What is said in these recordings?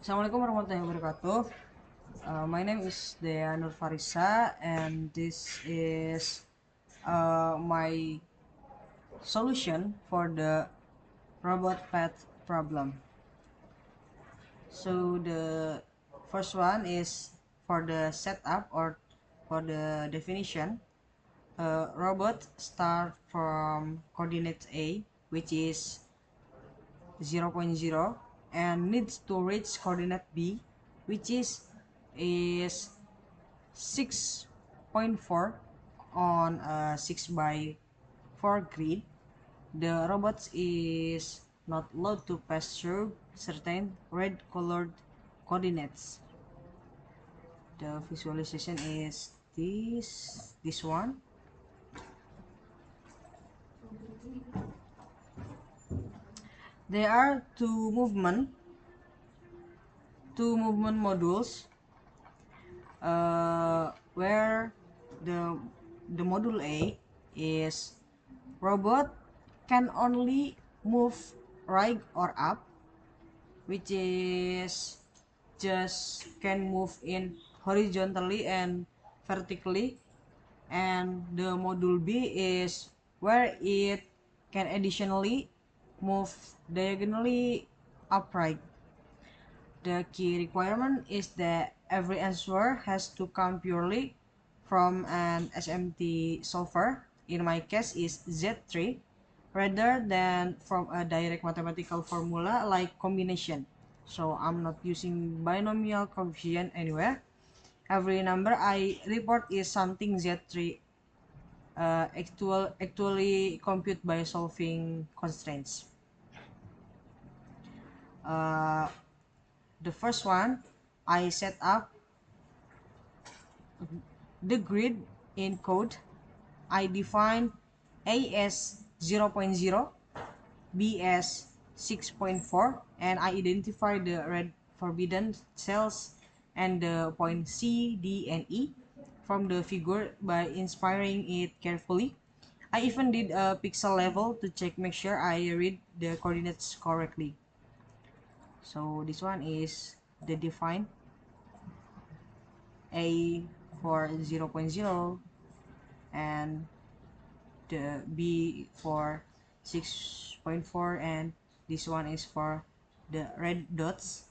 Assalamualaikum warahmatullahi wabarakatuh. My name is Dea Nur Farisa, and this is my solution for the robot pet problem. So the first one is for the setup or for the definition. Robot start from coordinate A, which is 0.0, and needs to reach coordinate B, which is 6.4 on a 6 by 4 grid. The robot is not allowed to pass through certain red colored coordinates. The visualization is this one. There are two movement modules, where the module A is robot can only move right or up, which is just can move in horizontally and vertically, and the module B is where it can additionally move diagonally upright. The key requirement is that every answer has to come purely from an SMT solver, in my case is Z3, rather than from a direct mathematical formula like combination. So I'm not using binomial coefficient anywhere. Every number I report is something Z3 actually compute by solving constraints. Uh, the first one, I set up the grid in code. I define A as 0.0, B as 6.4, and I identify the red forbidden cells and the point C, D, and E from the figure by inspiring it carefully. I even did a pixel level to make sure I read the coordinates correctly. So this one is the define A for 0.0 and the B for 6.4, and this one is for the red dots,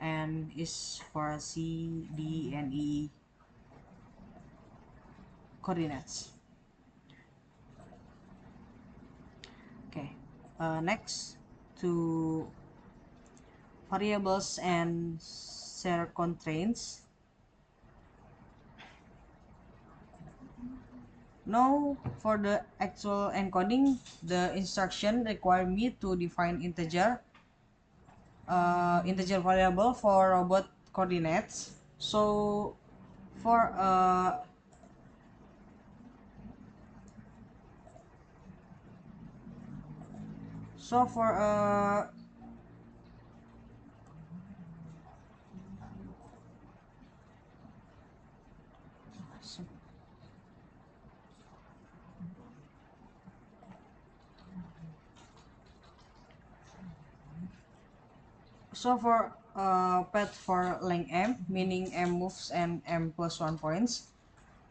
and is for C, D, and E coordinates. Okay, next to variables and share constraints. Now for the actual encoding, the instruction require me to define integer variable for robot coordinates. So for so for so, so for path for length m, meaning m moves and m plus 1 points,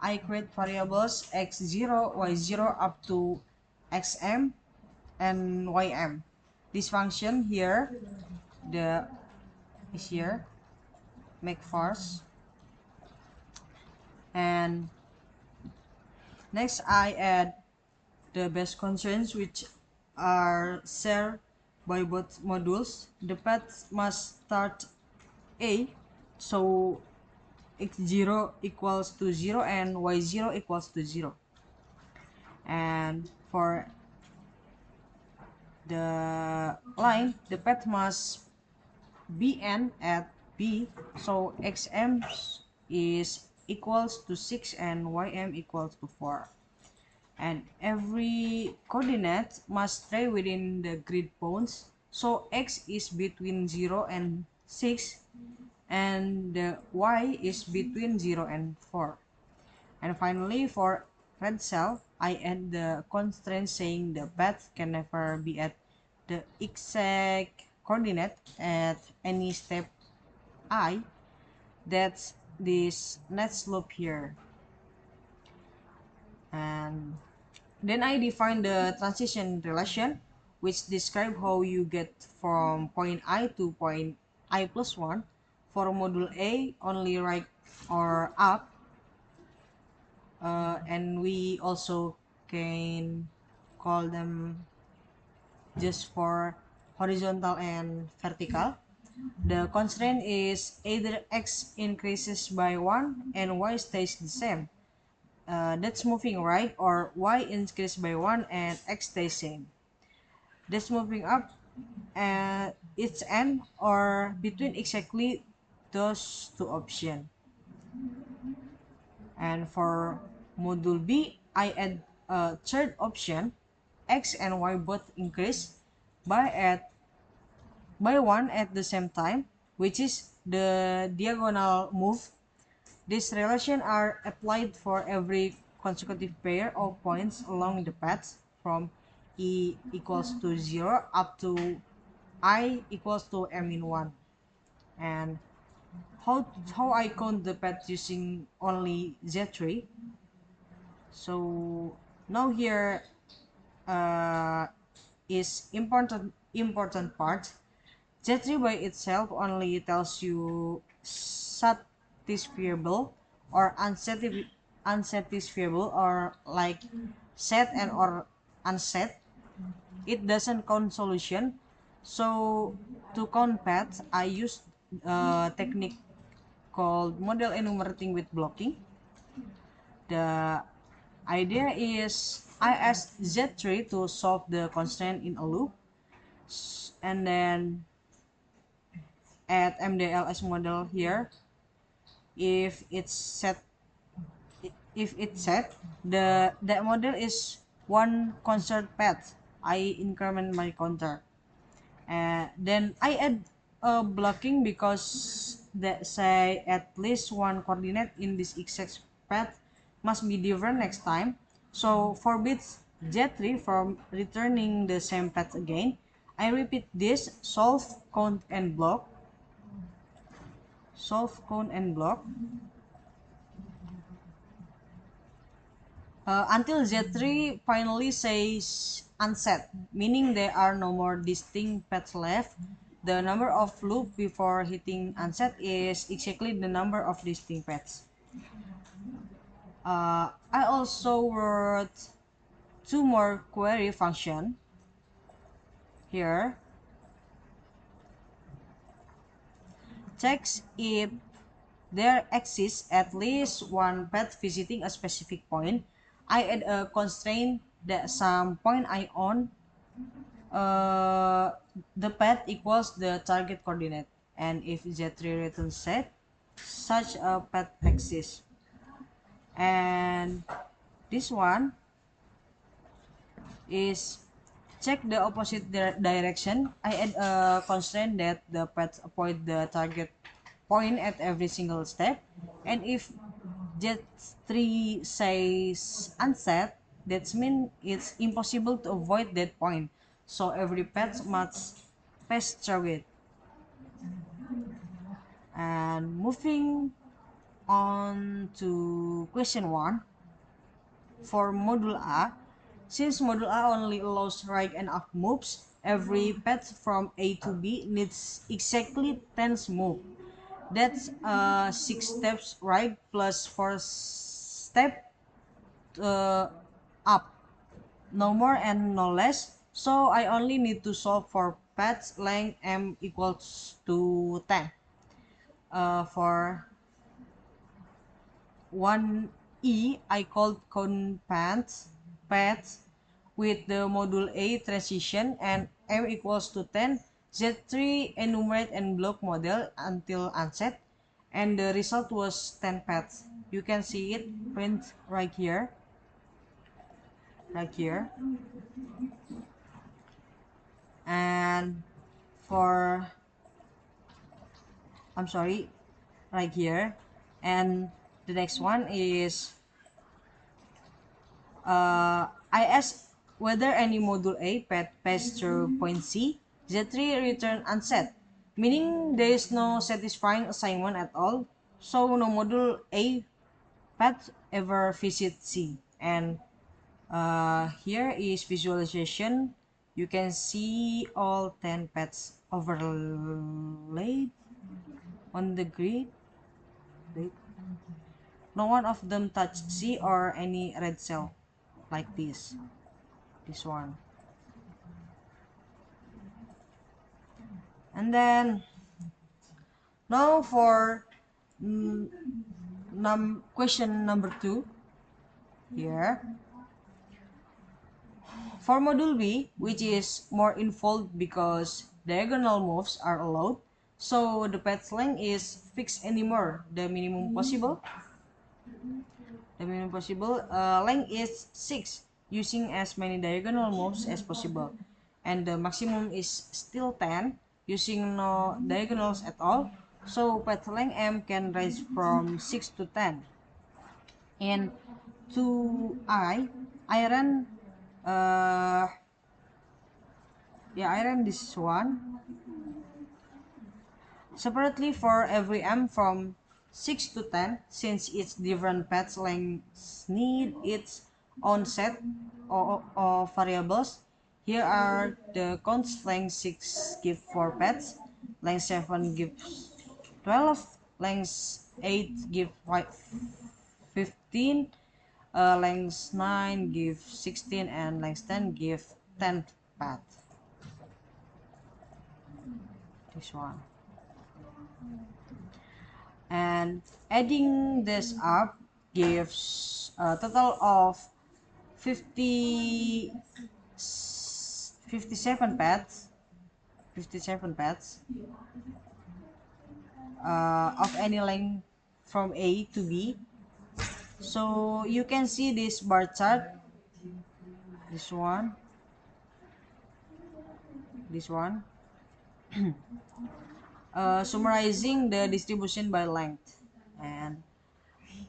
I create variables x0, y0 up to xm and ym. This function here, the is here, make force, and next I add the base constraints which are shared by both modules. The path must start A, so x0 equals to 0 and y0 equals to 0. And for the line, the path must bn at B, so xm is equals to 6 and ym equals to 4. And every coordinate must stay within the grid bounds, so x is between 0 and 6 and the y is between 0 and 4. And finally, for red cell, I add the constraint saying the path can never be at the exact coordinate at any step I, that's this net slope here. And then I define the transition relation, which describe how you get from point I to point I plus 1. For module A, only right or up. And we also can call them just for horizontal and vertical. The constraint is either x increases by 1 and y stays the same. That's moving right, or y increases by 1 and x stays same. That's moving up at its end or between exactly those two options. And for module B, I add a third option, x and y both increase by 1 at the same time, which is the diagonal move. These relations are applied for every consecutive pair of points along the path from e equals to 0 up to I equals to m in 1. And how I count the path using only Z3. So now here is important part. Z3 by itself only tells you satisfiable or unsatisfiable, or like set and or unset. It doesn't count solution. So to count paths, I use a technique called model enumerating with blocking. The idea is I ask Z3 to solve the constraint in a loop, and then at MDLS model here, if it's set, the that model is one concert path, I increment my counter. Then I add a blocking because that say at least one coordinate in this exact path must be different next time. So forbids Z3 from returning the same path again. I repeat this solve, count, and block. Solve, count, and block until Z3 finally says unset, meaning there are no more distinct paths left. The number of loops before hitting unset is exactly the number of distinct paths. I also wrote two more query function here. Checks if there exists at least one path visiting a specific point. I add a constraint that some point I on the path equals the target coordinate, and if Z3 returns set, such a path exists. And this one is check the opposite direction. I add a constraint that the path avoid the target point at every single step, and if Z3 says unset, that means it's impossible to avoid that point, so every path must pass through it. And moving on to question 1, for module A, since module A only allows right and up moves, every path from A to B needs exactly 10 moves. That's 6 steps right plus 4 steps up, no more and no less. So I only need to solve for path length m equals to 10. For 1e, I called count paths with the module A transition and m equals to 10. Z3 enumerate and block model until unset, and the result was 10 paths. You can see it print right here. And for I'm sorry, right here. And the next one is I asked whether any module A path passed through point C. Z3 returned unset, meaning there is no satisfying assignment at all, so no module A pet ever visit C. And here is visualization. You can see all 10 pets overlaid on the grid. No one of them touched C or any red cell like this one. And then now for question number 2 here. For module B, which is more involved because diagonal moves are allowed, so the path length is fixed anymore. The minimum possible length is 6, using as many diagonal moves as possible, and the maximum is still 10, using no diagonals at all. So path length M can range from 6 to 10. And to I ran this one separately for every M from 6 to 10, since each different path lengths need its own set of variables. Here are the counts. Length 6 gives 4 paths, length 7 gives 12, length 8 gives 15, length 9 gives 16, and length 10 gives 10 paths. This one. And adding this up gives a total of 57 paths of any length from A to B. So you can see this bar chart, this one summarizing the distribution by length. And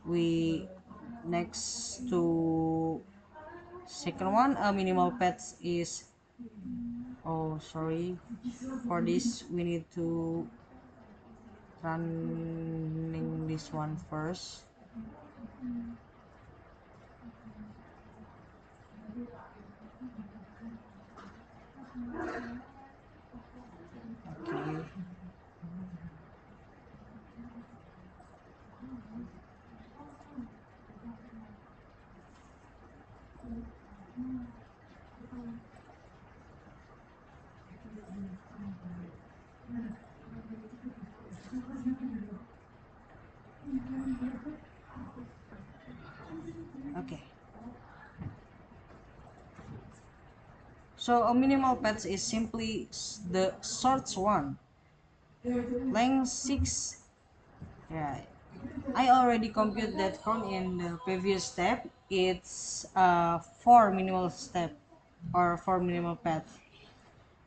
we next to second one, minimal paths is, oh sorry, for this we need to running this one first. Okay. Okay. So a minimal path is simply the short one. Length 6. Yeah, I already computed that count in the previous step. It's 4 minimal step or 4 minimal paths.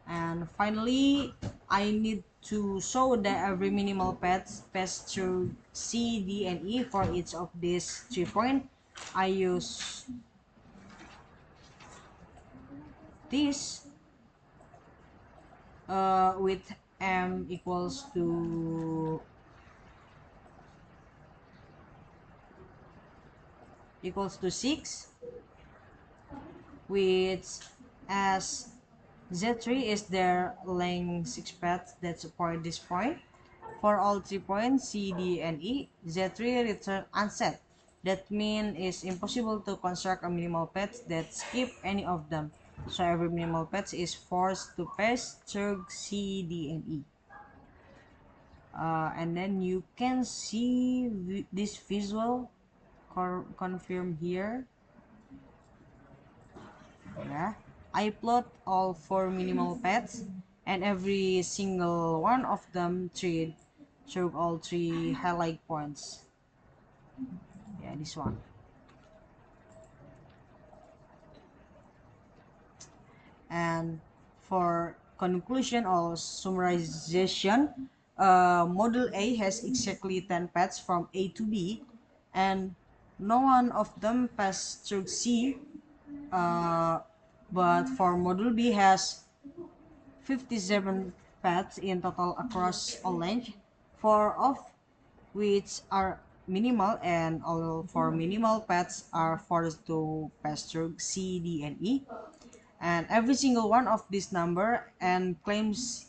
And finally, I need to show that every minimal path pass through C, D, and E for each of these 3 points. I use this with M equals to 6, which as Z3 is their length 6 paths that support this point. For all 3 points C, D, and E, Z3 return unset. That means it's impossible to construct a minimal path that skip any of them. So every minimal path is forced to pass through C, D, and E. And then you can see this visual confirmed here. Yeah, I plot all 4 minimal paths, and every single one of them through all 3 highlight points. Yeah, this one. And for conclusion or summarization, module A has exactly 10 paths from A to B, and no one of them pass through C, but for module B has 57 paths in total across all lengths, 4 of which are minimal, and all 4 minimal paths are forced to pass through C, D, and E. And every single one of this number and claims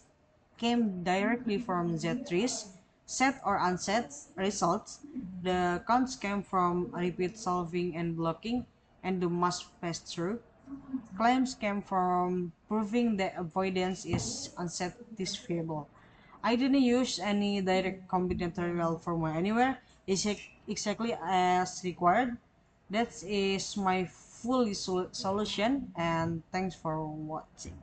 came directly from Z trees, set or unset results. The counts came from repeat solving and blocking, and the must pass through. Claims came from proving that avoidance is unsatisfiable. I didn't use any direct combinatorial formula anywhere, exactly as required. That is my full solution, and thanks for watching.